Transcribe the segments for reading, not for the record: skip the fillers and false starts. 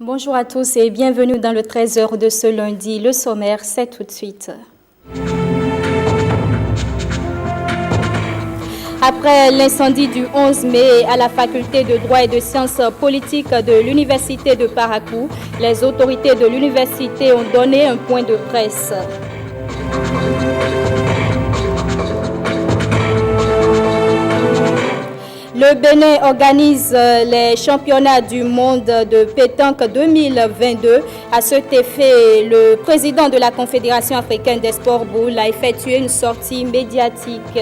Bonjour à tous et bienvenue dans le 13h de ce lundi. Le sommaire, c'est tout de suite. Après l'incendie du 11 mai à la faculté de droit et de sciences politiques de l'université de Parakou, les autorités de l'université ont donné un point de presse. Le Bénin organise les championnats du monde de pétanque 2022. À cet effet, le président de la Confédération africaine des sports boules a effectué une sortie médiatique.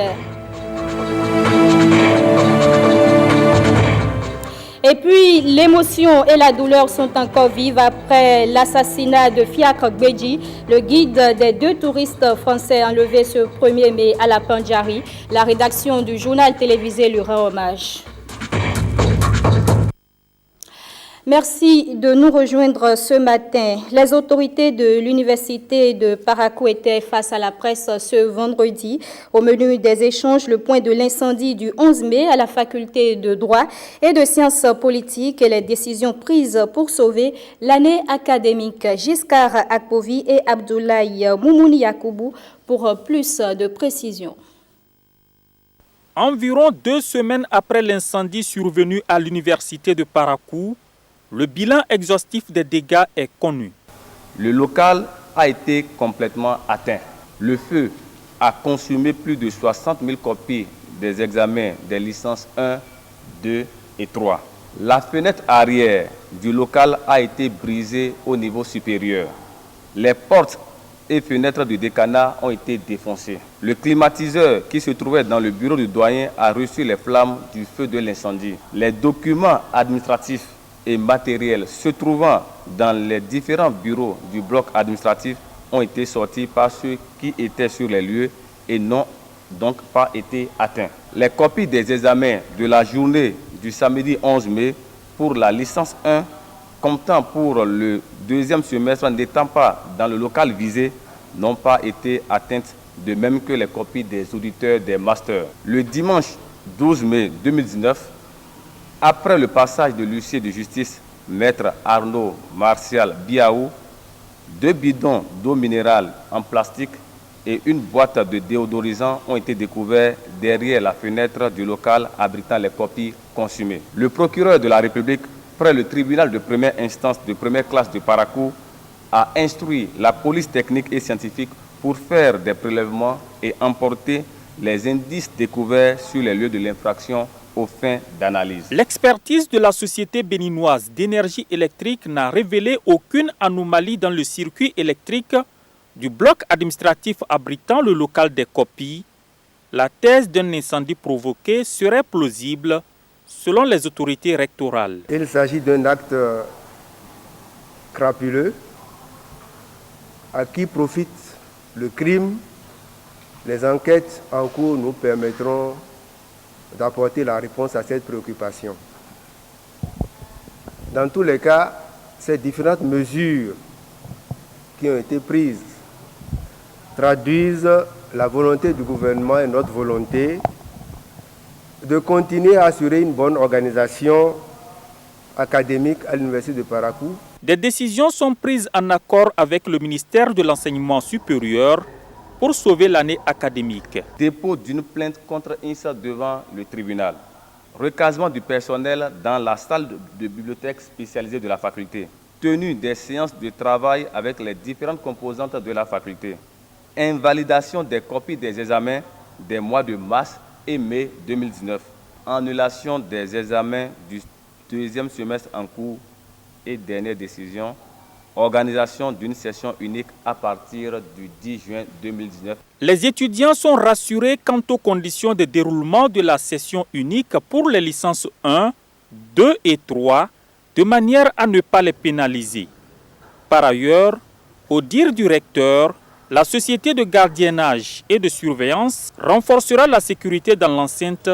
Et puis, l'émotion et la douleur sont encore vives après l'assassinat de Fiacre Gbedji, le guide des 2 touristes français enlevés ce 1er mai à la Pandjari. La rédaction du journal télévisé lui rend hommage. Merci de nous rejoindre ce matin. Les autorités de l'université de Parakou étaient face à la presse ce vendredi. Au menu des échanges, le point de l'incendie du 11 mai à la faculté de droit et de sciences politiques et les décisions prises pour sauver l'année académique. Giscard Akpovi et Abdoulaye Moumouni Yakoubou pour plus de précisions. Environ 2 semaines après l'incendie survenu à l'université de Parakou, le bilan exhaustif des dégâts est connu. Le local a été complètement atteint. Le feu a consumé plus de 60 000 copies des examens des licences 1, 2 et 3. La fenêtre arrière du local a été brisée au niveau supérieur. Les portes et fenêtres du décanat ont été défoncées. Le climatiseur qui se trouvait dans le bureau du doyen a reçu les flammes du feu de l'incendie. Les documents administratifs et matériels se trouvant dans les différents bureaux du bloc administratif ont été sortis par ceux qui étaient sur les lieux et n'ont donc pas été atteints. Les copies des examens de la journée du samedi 11 mai pour la licence 1 comptant pour le 2e semestre n'étant pas dans le local visé n'ont pas été atteintes, de même que les copies des auditeurs des masters. Le dimanche 12 mai 2019, après le passage de l'huissier de justice, maître Arnaud Martial Biaou, 2 bidons d'eau minérale en plastique et une boîte de déodorisant ont été découverts derrière la fenêtre du local abritant les copies consumées. Le procureur de la République, près le tribunal de première instance de première classe de Parakou, a instruit la police technique et scientifique pour faire des prélèvements et emporter les indices découverts sur les lieux de l'infraction aux fins d'analyse. L'expertise de la Société béninoise d'énergie électrique n'a révélé aucune anomalie dans le circuit électrique du bloc administratif abritant le local des copies. La thèse d'un incendie provoqué serait plausible selon les autorités rectorales. Il s'agit d'un acte crapuleux à qui profite le crime. Les enquêtes en cours nous permettront d'apporter la réponse à cette préoccupation. Dans tous les cas, ces différentes mesures qui ont été prises traduisent la volonté du gouvernement et notre volonté de continuer à assurer une bonne organisation académique à l'Université de Parakou. Des décisions sont prises en accord avec le ministère de l'Enseignement supérieur pour sauver l'année académique. Dépôt d'une plainte contre INSA devant le tribunal. Recasement du personnel dans la salle de bibliothèque spécialisée de la faculté. Tenue des séances de travail avec les différentes composantes de la faculté. Invalidation des copies des examens des mois de mars et mai 2019. Annulation des examens du 2e semestre en cours et dernière décision. Organisation d'une session unique à partir du 10 juin 2019. Les étudiants sont rassurés quant aux conditions de déroulement de la session unique pour les licences 1, 2 et 3, de manière à ne pas les pénaliser. Par ailleurs, au dire du recteur, la société de gardiennage et de surveillance renforcera la sécurité dans l'enceinte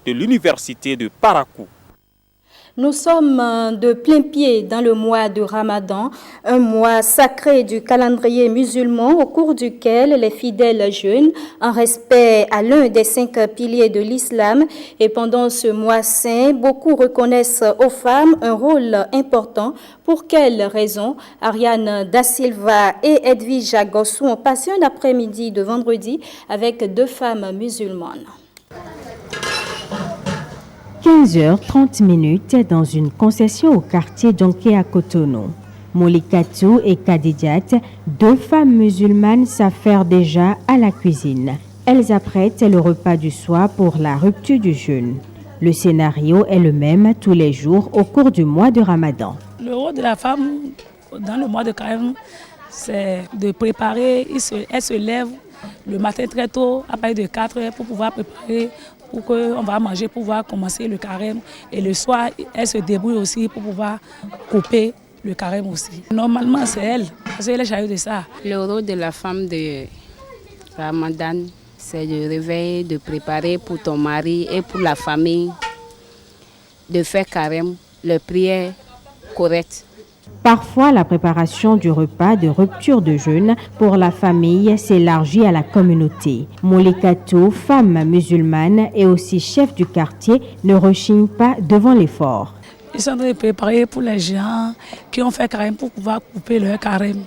de l'université de Parakou. Nous sommes de plein pied dans le mois de Ramadan, un mois sacré du calendrier musulman au cours duquel les fidèles jeûnent en respect à l'un des 5 piliers de l'islam. Et pendant ce mois saint, beaucoup reconnaissent aux femmes un rôle important. Pour quelles raisons? Ariane Da Silva et Edwige Gossou ont passé un après-midi de vendredi avec 2 femmes musulmanes. 15h30 dans une concession au quartier Donké à Cotonou. Molikatou et Kadidjat, 2 femmes musulmanes, s'affairent déjà à la cuisine. Elles apprêtent le repas du soir pour la rupture du jeûne. Le scénario est le même tous les jours au cours du mois de Ramadan. Le rôle de la femme dans le mois de carême, c'est de préparer. Elle se lève le matin très tôt, à partir de 4 heures, pour pouvoir préparer, pour qu'on va manger, pour pouvoir commencer le carême. Et le soir, elle se débrouille aussi pour pouvoir couper le carême aussi. Normalement, c'est elle, parce qu'elle est chargée de ça. Le rôle de la femme de Ramadan, c'est de réveiller, de préparer pour ton mari et pour la famille, de faire carême, les prières correctes. Parfois, la préparation du repas de rupture de jeûne pour la famille s'élargit à la communauté. Molikatou, femme musulmane et aussi chef du quartier, ne rechigne pas devant l'effort. Ils sont en train de préparer pour les gens qui ont fait carême pour pouvoir couper leur carême.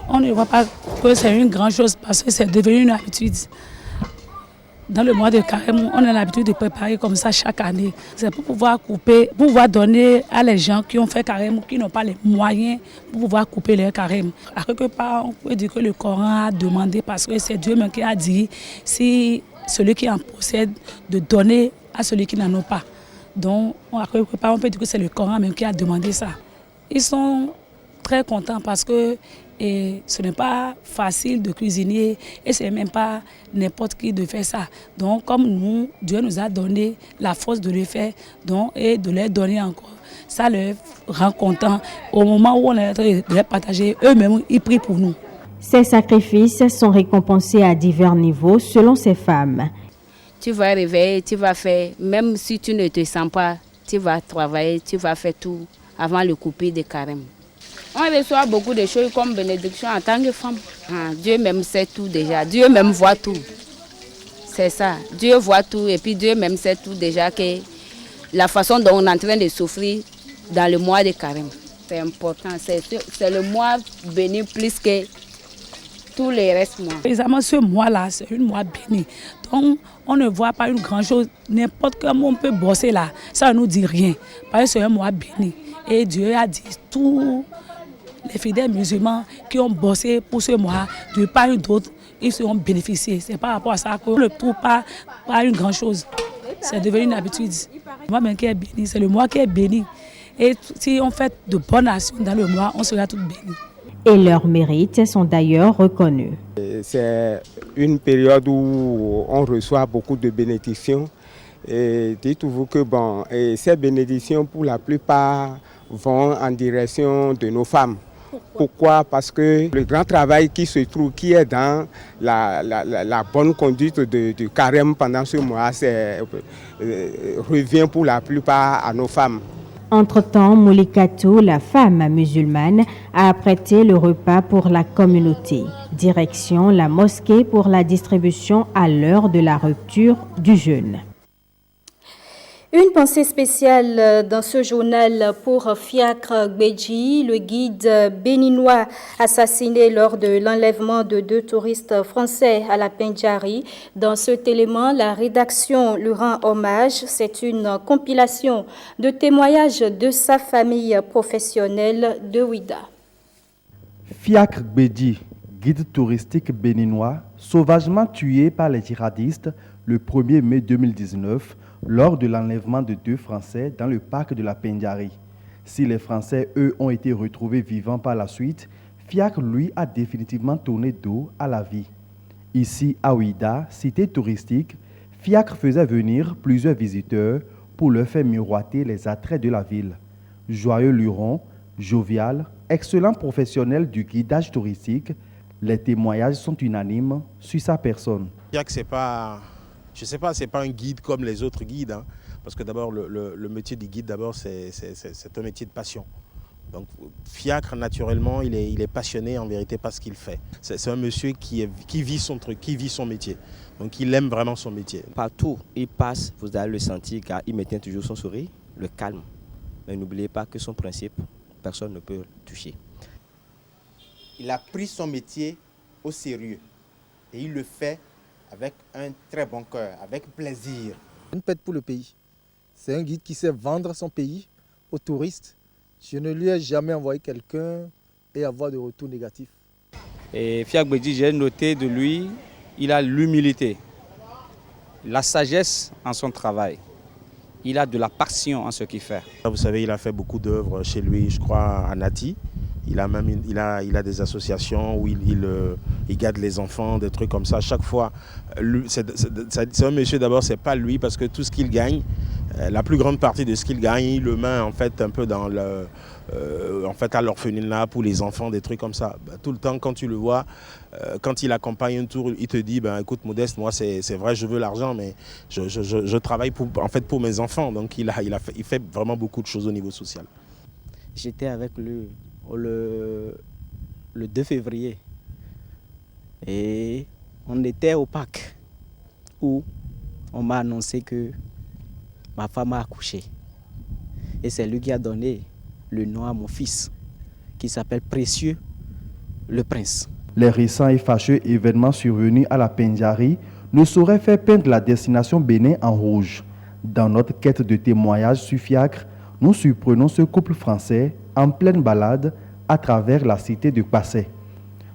On ne voit pas que c'est une grande chose parce que c'est devenu une habitude. Dans le mois de carême, on a l'habitude de préparer comme ça chaque année. C'est pour pouvoir couper, pour pouvoir donner à les gens qui ont fait carême, qui n'ont pas les moyens pour pouvoir couper leur carême. À quelque part, on peut dire que le Coran a demandé, parce que c'est Dieu même qui a dit, si celui qui en possède, de donner à celui qui n'en a pas. Donc, à quelque part, on peut dire que c'est le Coran même qui a demandé ça. Ils sont très contents parce que ce n'est pas facile de cuisiner et ce n'est même pas n'importe qui de faire ça. Donc comme nous, Dieu nous a donné la force de le faire et de leur donner encore. Ça leur rend contents. Au moment où on est en train de les partager, eux-mêmes, ils prient pour nous. Ces sacrifices sont récompensés à divers niveaux selon ces femmes. Tu vas réveiller, tu vas faire, même si tu ne te sens pas, tu vas travailler, tu vas faire tout avant le couper de carême. On reçoit beaucoup de choses comme bénédiction en tant que femme. Dieu même sait tout déjà. Dieu même voit tout. C'est ça. Dieu voit tout et puis Dieu même sait tout déjà, que la façon dont on est en train de souffrir dans le mois de carême. C'est important. C'est le mois béni plus que tous les restes mois. Précisément ce mois-là, c'est un mois béni. Donc on ne voit pas une grande chose. N'importe comment on peut bosser là. Ça ne nous dit rien. Parce que c'est un mois béni. Et Dieu a dit tout. Les fidèles musulmans qui ont bossé pour ce mois, de part ou d'autre, ils seront bénéficiés. C'est par rapport à ça qu'on ne le trouve pas une grande chose. C'est devenu une habitude. Le mois même qui est béni, c'est le mois qui est béni. Et si on fait de bonnes actions dans le mois, on sera tous bénis. Et leurs mérites sont d'ailleurs reconnus. C'est une période où on reçoit beaucoup de bénédictions. Et dites-vous que ces bénédictions, pour la plupart, vont en direction de nos femmes. Pourquoi? Parce que le grand travail qui est dans la bonne conduite du carême pendant ce mois, revient pour la plupart à nos femmes. Entre-temps, Molikatou, la femme musulmane, a apprêté le repas pour la communauté. Direction la mosquée pour la distribution à l'heure de la rupture du jeûne. Une pensée spéciale dans ce journal pour Fiacre Gbedji, le guide béninois assassiné lors de l'enlèvement de 2 touristes français à la Pendjari. Dans cet élément, la rédaction lui rend hommage. C'est une compilation de témoignages de sa famille professionnelle de Ouida. Fiacre Gbedji, guide touristique béninois, sauvagement tué par les djihadistes le 1er mai 2019, lors de l'enlèvement de 2 Français dans le parc de la Pendjari. Si les Français, eux, ont été retrouvés vivants par la suite, Fiacre, lui, a définitivement tourné dos à la vie. Ici, à Ouida, cité touristique, Fiacre faisait venir plusieurs visiteurs pour leur faire miroiter les attraits de la ville. Joyeux luron, jovial, excellent professionnel du guidage touristique, les témoignages sont unanimes sur sa personne. Fiacre, c'est pas un guide comme les autres guides. Parce que d'abord, le métier du guide, d'abord, c'est un métier de passion. Donc Fiacre, naturellement, il est passionné en vérité par ce qu'il fait. C'est un monsieur qui vit son truc, qui vit son métier. Donc il aime vraiment son métier. Partout où il passe, vous allez le sentir car il maintient toujours son sourire, le calme. Mais n'oubliez pas que son principe, personne ne peut le toucher. Il a pris son métier au sérieux et il le fait avec un très bon cœur, avec plaisir. Une pète pour le pays. C'est un guide qui sait vendre son pays aux touristes. Je ne lui ai jamais envoyé quelqu'un et avoir de retour négatif. Et Fiacre Bédji, j'ai noté de lui, il a l'humilité, la sagesse en son travail. Il a de la passion en ce qu'il fait. Vous savez, il a fait beaucoup d'œuvres chez lui, je crois, à Nati. Il a des associations où il garde les enfants, des trucs comme ça. Chaque fois, c'est un monsieur, d'abord, c'est pas lui, parce que tout ce qu'il gagne, la plus grande partie de ce qu'il gagne, il le met en fait un peu dans à l'orphelinat pour les enfants, des trucs comme ça. Tout le temps, quand tu le vois, quand il accompagne un tour, il te dit, écoute Modeste, moi c'est vrai, je veux l'argent, mais je travaille pour mes enfants. Donc il fait vraiment beaucoup de choses au niveau social. J'étais avec lui le 2 février et on était au parc où on m'a annoncé que ma femme a accouché. Et c'est lui qui a donné le nom à mon fils, qui s'appelle Précieux le Prince. Les récents et fâcheux événements survenus à la Pendjari ne sauraient faire peindre la destination Bénin en rouge. Dans notre quête de témoignages sur Fiacre, nous surprenons ce couple français en pleine balade à travers la cité de Passé.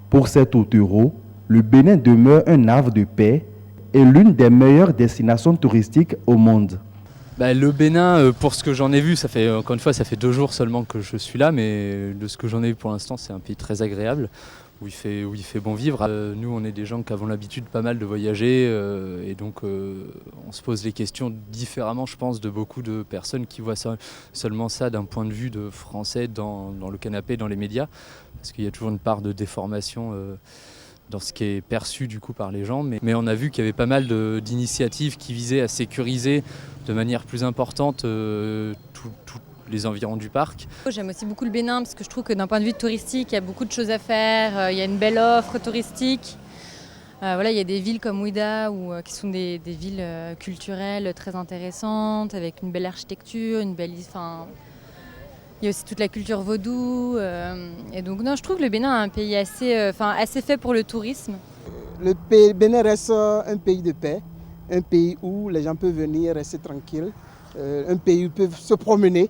Pour cet auteuro, le Bénin demeure un havre de paix et l'une des meilleures destinations touristiques au monde. Le Bénin, pour ce que j'en ai vu, ça fait 2 jours seulement que je suis là, mais de ce que j'en ai vu pour l'instant, c'est un pays très agréable, où il fait bon vivre. Nous, on est des gens qui avons l'habitude pas mal de voyager, et donc on se pose les questions différemment, je pense, de beaucoup de personnes qui voient seulement ça d'un point de vue de français dans le canapé, dans les médias, parce qu'il y a toujours une part de déformation dans ce qui est perçu du coup par les gens, mais on a vu qu'il y avait pas mal d'initiatives qui visaient à sécuriser de manière plus importante tous les environs du parc. J'aime aussi beaucoup le Bénin parce que je trouve que d'un point de vue touristique, il y a beaucoup de choses à faire, il y a une belle offre touristique. Il y a des villes comme Ouidah qui sont des villes culturelles très intéressantes, avec une belle architecture, il y a aussi toute la culture vaudou. Et donc non, je trouve que le Bénin est un pays assez fait pour le tourisme. Le Bénin reste un pays de paix, un pays où les gens peuvent venir rester tranquilles, un pays où ils peuvent se promener,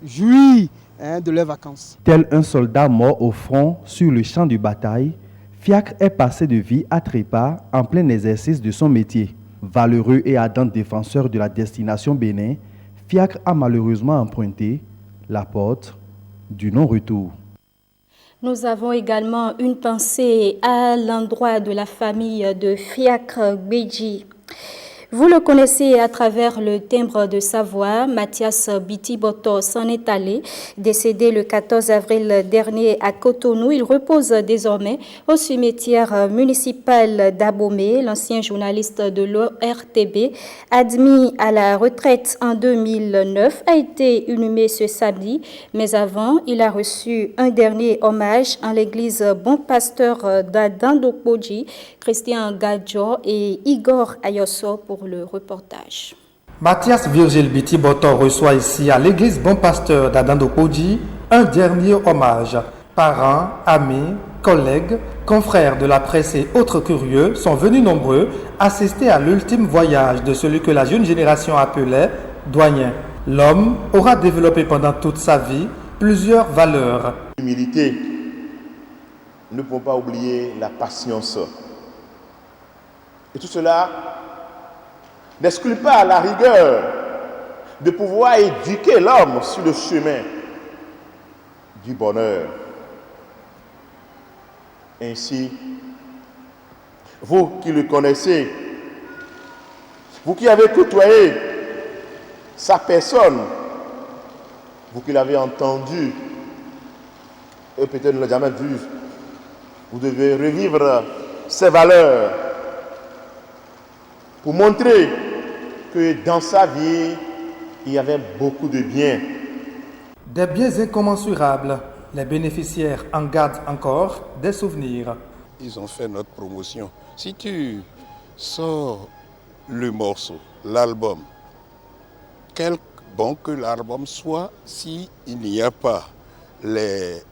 jouir de leurs vacances. Tel un soldat mort au front sur le champ de bataille, Fiacre est passé de vie à trépas en plein exercice de son métier. Valeureux et ardent défenseur de la destination Bénin, Fiacre a malheureusement emprunté la porte du non-retour. Nous avons également une pensée à l'endroit de la famille de Fiacre Bédji. Vous le connaissez à travers le timbre de sa voix. Mathias Biti-Boto s'en est allé. Décédé le 14 avril dernier à Cotonou, il repose désormais au cimetière municipal d'Abomey. L'ancien journaliste de l'ORTB, admis à la retraite en 2009, a été inhumé ce samedi. Mais avant, il a reçu un dernier hommage en l'église Bon Pasteur d'Adandokboji, Christian Gadjo et Igor Ayoso pour le reportage. Mathias Virgile Biti-Boto reçoit ici à l'église Bon Pasteur d'Adandokboji un dernier hommage. Parents, amis, collègues, confrères de la presse et autres curieux sont venus nombreux assister à l'ultime voyage de celui que la jeune génération appelait douanier. L'homme aura développé pendant toute sa vie plusieurs valeurs. L'humilité, nous ne pouvons pas oublier la patience. Et tout cela n'exclut pas la rigueur de pouvoir éduquer l'homme sur le chemin du bonheur. Ainsi, vous qui le connaissez, vous qui avez côtoyé sa personne, vous qui l'avez entendu, et peut-être ne l'avez jamais vu, vous devez revivre ses valeurs pour montrer que dans sa vie, il y avait beaucoup de biens. Des biens incommensurables. Les bénéficiaires en gardent encore des souvenirs. Ils ont fait notre promotion. Si tu sors le morceau, l'album, quel bon que l'album soit, s'il n'y a pas les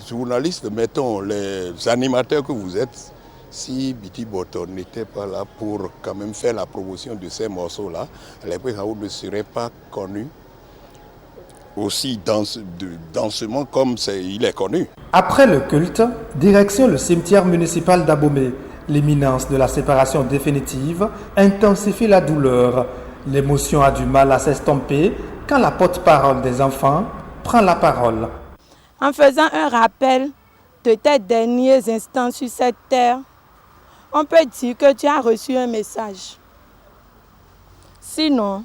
journalistes, mettons, les animateurs que vous êtes, si Biti Boto n'était pas là pour quand même faire la promotion de ces morceaux-là, les Raoult ne seraient pas connus aussi dansement comme il est connu. Après le culte, direction le cimetière municipal d'Abomey. L'imminence de la séparation définitive intensifie la douleur. L'émotion a du mal à s'estomper quand la porte-parole des enfants prend la parole. En faisant un rappel de tes derniers instants sur cette terre, on peut dire que tu as reçu un message. Sinon,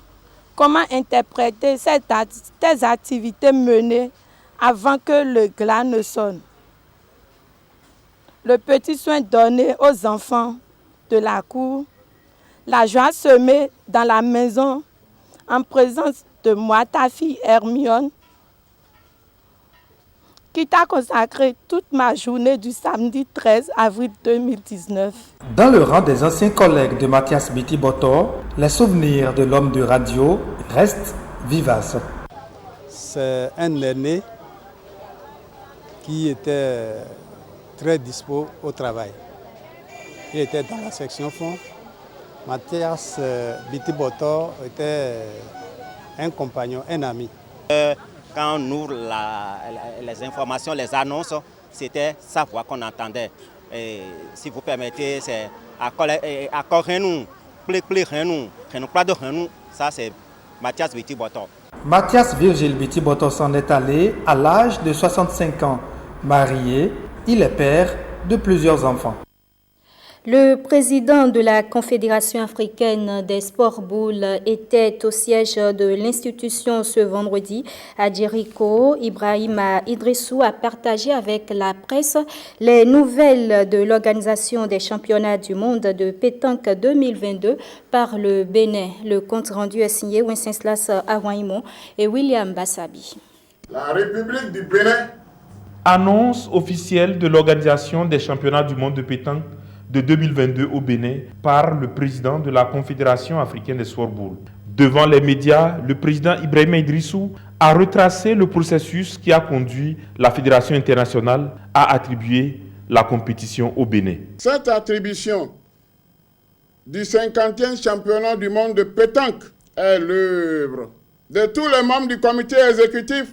comment interpréter tes activités menées avant que le glas ne sonne? Le petit soin donné aux enfants de la cour, la joie semée dans la maison en présence de moi, ta fille Hermione, qui t'a consacré toute ma journée du samedi 13 avril 2019. Dans le rang des anciens collègues de Mathias Biti Boto, les souvenirs de l'homme de radio restent vivaces. C'est un aîné qui était très dispo au travail. Il était dans la section fond. Mathias Biti Boto était un compagnon, un ami. Quand on ouvre les informations, les annonces, c'était sa voix qu'on entendait. Et, si vous permettez, c'est accord Renou, pli Renou, pas de Renou, ça c'est Mathias Biti Boto. Mathias Virgile Biti Boto s'en est allé à l'âge de 65 ans. Marié, il est père de plusieurs enfants. Le président de la Confédération africaine des sports boules était au siège de l'institution ce vendredi à Jéricho. Ibrahima Idrissou a partagé avec la presse les nouvelles de l'organisation des championnats du monde de pétanque 2022 par le Bénin. Le compte rendu est signé Wenceslas Arouaimon et William Bassabi. La République du Bénin. Annonce officielle de l'organisation des championnats du monde de pétanque de 2022 au Bénin par le président de la Confédération africaine des sports boules. Devant les médias, le président Ibrahima Idrissou a retracé le processus qui a conduit la Fédération internationale à attribuer la compétition au Bénin. Cette attribution du 50e championnat du monde de pétanque est l'œuvre de tous les membres du comité exécutif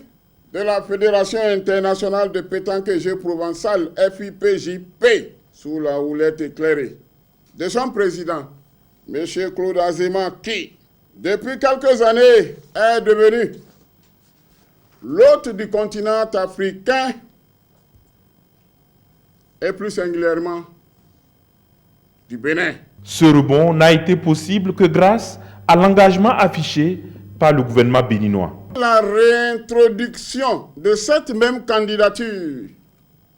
de la Fédération internationale de pétanque et jeux provençal FIPJP, sous la houlette éclairée de son président, M. Claude Azéma, qui, depuis quelques années, est devenu l'hôte du continent africain et plus singulièrement du Bénin. Ce rebond n'a été possible que grâce à l'engagement affiché par le gouvernement béninois. La réintroduction de cette même candidature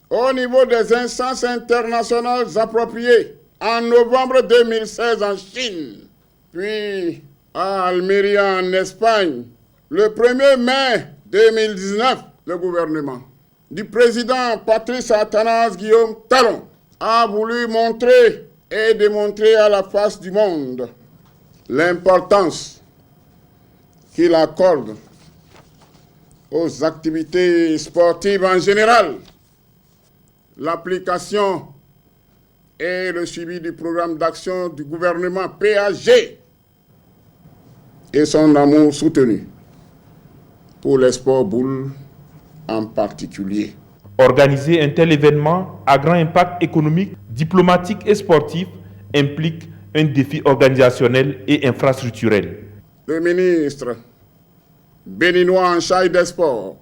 au niveau des instances internationales appropriées en novembre 2016 en Chine, puis à Almeria en Espagne, le 1er mai 2019, le gouvernement du président Patrice Athanase Guillaume Talon a voulu montrer et démontrer à la face du monde l'importance qu'il accorde aux activités sportives en général, l'application et le suivi du programme d'action du gouvernement PAG et son amour soutenu pour les sports boules en particulier. Organiser un tel événement à grand impact économique, diplomatique et sportif implique un défi organisationnel et infrastructurel. Le ministre béninois en charge des sports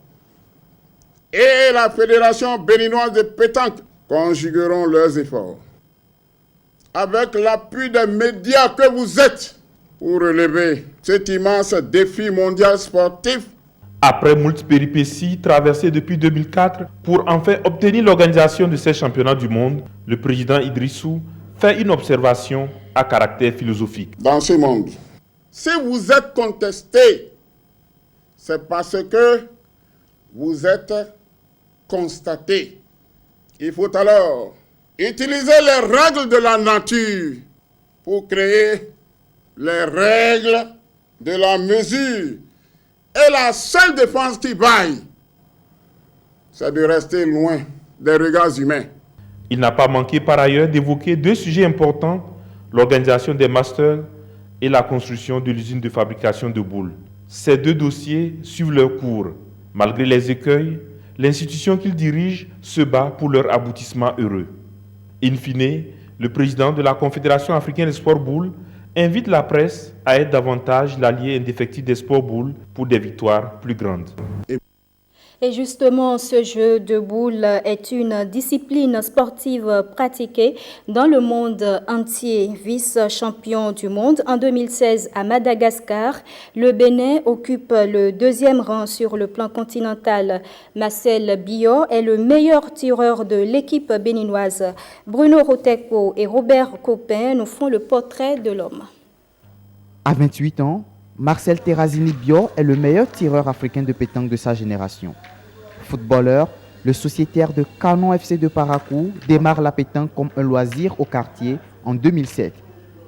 et la Fédération béninoise de pétanque conjugueront leurs efforts avec l'appui des médias que vous êtes pour relever cet immense défi mondial sportif. Après moult péripéties traversées depuis 2004 pour enfin obtenir l'organisation de ces championnats du monde, le président Idrissou fait une observation à caractère philosophique. Dans ce monde, si vous êtes contesté, c'est parce que vous êtes constaté. Il faut alors utiliser les règles de la nature pour créer les règles de la mesure. Et la seule défense qui vaille, c'est de rester loin des regards humains. Il n'a pas manqué par ailleurs d'évoquer deux sujets importants, l'organisation des masters et la construction de l'usine de fabrication de boules. Ces deux dossiers suivent leur cours. Malgré les écueils, l'institution qu'il dirige se bat pour leur aboutissement heureux. In fine, le président de la Confédération africaine des sports boules invite la presse à être davantage l'allié indéfectible des sports boules pour des victoires plus grandes. Et justement, ce jeu de boules est une discipline sportive pratiquée dans le monde entier. Vice-champion du monde en 2016 à Madagascar, le Bénin occupe le deuxième rang sur le plan continental. Marcel Biot est le meilleur tireur de l'équipe béninoise. Bruno Roteko et Robert Copin nous font le portrait de l'homme. À 28 ans, Marcel Terrazini Biot est le meilleur tireur africain de pétanque de sa génération. Footballeur, le sociétaire de Canon FC de Parakou démarre la pétanque comme un loisir au quartier en 2007.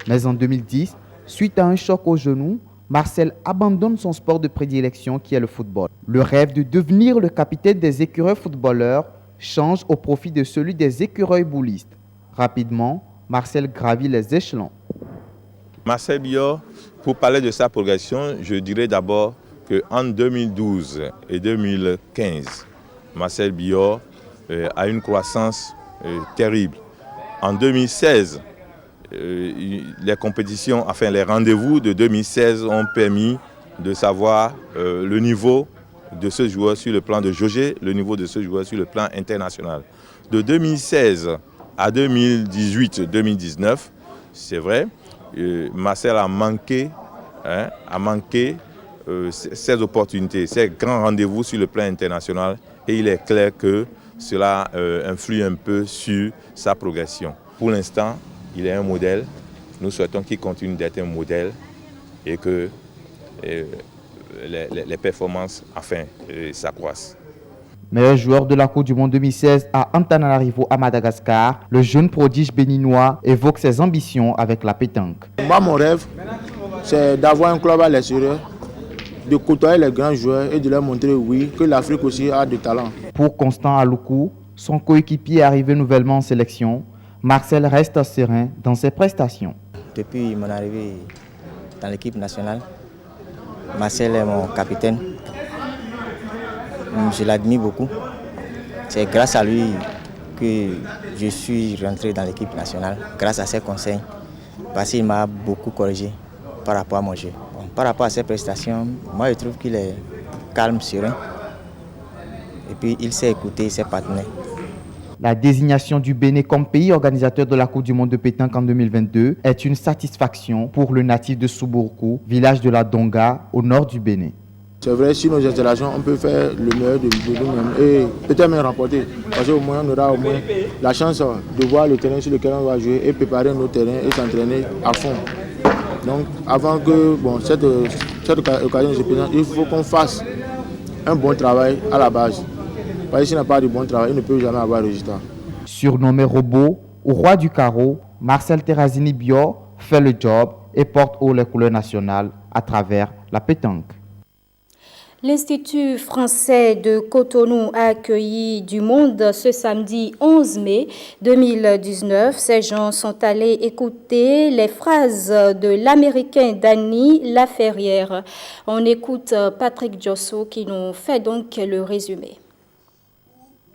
Mais en 2010, suite à un choc au genou, Marcel abandonne son sport de prédilection qui est le football. Le rêve de devenir le capitaine des écureuils footballeurs change au profit de celui des écureuils boulistes. Rapidement, Marcel gravit les échelons. Marcel Biot, pour parler de sa progression, je dirais d'abord qu'en 2012 et 2015, Marcel Biot a une croissance terrible. En 2016, les compétitions, enfin les rendez-vous de 2016 ont permis de savoir le niveau de ce joueur sur le plan de jauger, le niveau de ce joueur sur le plan international. De 2016 à 2018-2019, c'est vrai, Marcel a manqué ces opportunités, ces grands rendez-vous sur le plan international, et il est clair que cela influe un peu sur sa progression. Pour l'instant, il est un modèle. Nous souhaitons qu'il continue d'être un modèle et que les performances s'accroissent. Meilleur joueur de la Coupe du Monde 2016 à Antananarivo à Madagascar, le jeune prodige béninois évoque ses ambitions avec la pétanque. Moi, mon rêve, c'est d'avoir un club à l'extérieur, de côtoyer les grands joueurs et de leur montrer, oui, que l'Afrique aussi a du talent. Pour Constant Aloukou, son coéquipier arrivé nouvellement en sélection, Marcel reste serein dans ses prestations. Depuis mon arrivée dans l'équipe nationale, Marcel est mon capitaine. Je l'admire beaucoup. C'est grâce à lui que je suis rentré dans l'équipe nationale, grâce à ses conseils, parce qu'il m'a beaucoup corrigé par rapport à mon jeu. Bon, par rapport à ses prestations, moi je trouve qu'il est calme, serein, et puis il sait écouter ses partenaires. La désignation du Bénin comme pays organisateur de la Coupe du Monde de pétanque en 2022 est une satisfaction pour le natif de Soubourkou, village de la Donga, au nord du Bénin. C'est vrai, si nos installations, on peut faire le meilleur de nous-mêmes et peut-être même remporter. Parce qu'au moins, on aura au moins la chance de voir le terrain sur lequel on va jouer et préparer nos terrains et s'entraîner à fond. Donc, avant que cette occasion se présente, il faut qu'on fasse un bon travail à la base. Parce que s'il n'y a pas de bon travail, il ne peut jamais avoir de résultat. Surnommé robot, au roi du carreau, Marcel Terrazini Biot fait le job et porte haut les couleurs nationales à travers la pétanque. L'Institut français de Cotonou a accueilli du monde ce samedi 11 mai 2019. Ces gens sont allés écouter les phrases de l'Américain Danny Laferrière. On écoute Patrick Josso qui nous fait donc le résumé.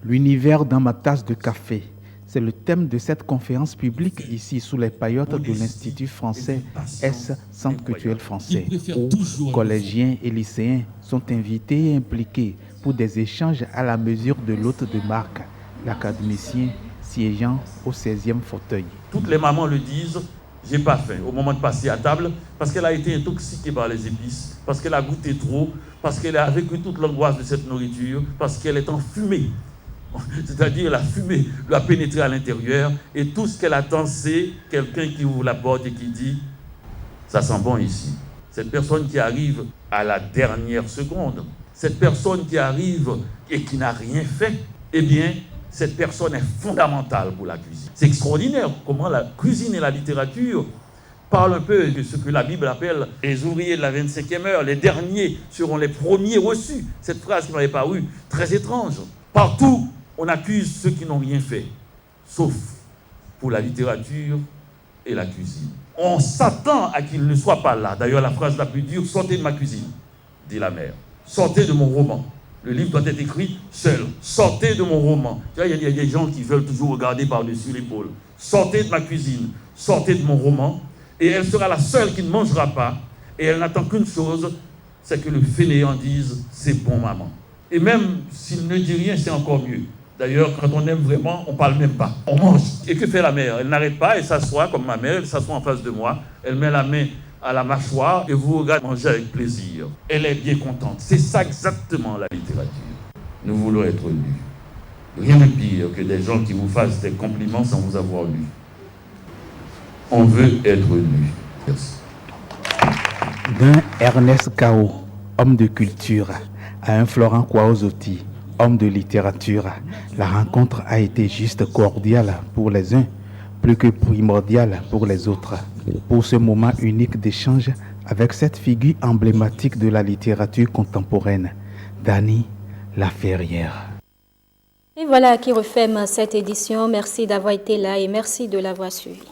L'univers dans ma tasse de café. C'est le thème de cette conférence publique ici sous les paillotes de l'Institut français S, Centre culturel français, où collégiens et lycéens sont invités et impliqués pour des échanges à la mesure de l'hôte de marque, l'académicien siégeant au 16e fauteuil. Toutes les mamans le disent, j'ai pas faim au moment de passer à table parce qu'elle a été intoxiquée par les épices, parce qu'elle a goûté trop, parce qu'elle a vécu toute l'angoisse de cette nourriture, parce qu'elle est enfumée c'est-à-dire la fumée lui a pénétré à l'intérieur et tout ce qu'elle attend, c'est quelqu'un qui ouvre la porte et qui dit « ça sent bon ici ». Cette personne qui arrive à la dernière seconde, cette personne qui arrive et qui n'a rien fait, eh bien, cette personne est fondamentale pour la cuisine. C'est extraordinaire comment la cuisine et la littérature parlent un peu de ce que la Bible appelle les ouvriers de la 25e heure. Les derniers seront les premiers reçus. Cette phrase qui m'avait paru très étrange. Partout, on accuse ceux qui n'ont rien fait, sauf pour la littérature et la cuisine. On s'attend à qu'ils ne soient pas là. D'ailleurs, la phrase la plus dure, « sortez de ma cuisine », dit la mère. « Sortez de mon roman ». Le livre doit être écrit seul. Sortez de mon roman. Tu vois, il y a des gens qui veulent toujours regarder par-dessus l'épaule. Sortez de ma cuisine, sortez de mon roman. Et elle sera la seule qui ne mangera pas. Et elle n'attend qu'une chose, c'est que le fainéant dise « c'est bon, maman ». Et même s'il ne dit rien, c'est encore mieux. D'ailleurs, quand on aime vraiment, on ne parle même pas. On mange. Et que fait la mère? Elle n'arrête pas, elle s'assoit comme ma mère, elle s'assoit en face de moi. Elle met la main à la mâchoire et vous regardez manger avec plaisir. Elle est bien contente. C'est ça exactement la littérature. Nous voulons être lus. Rien de pire que des gens qui vous fassent des compliments sans vous avoir lu. On veut être lu. Merci. D'un Ernest Cao, homme de culture, à un Florent Kouaouzoti, homme de littérature, la rencontre a été juste cordiale pour les uns, plus que primordiale pour les autres. Pour ce moment unique d'échange avec cette figure emblématique de la littérature contemporaine, Dany Laferrière. Et voilà qui referme cette édition. Merci d'avoir été là et merci de l'avoir suivi.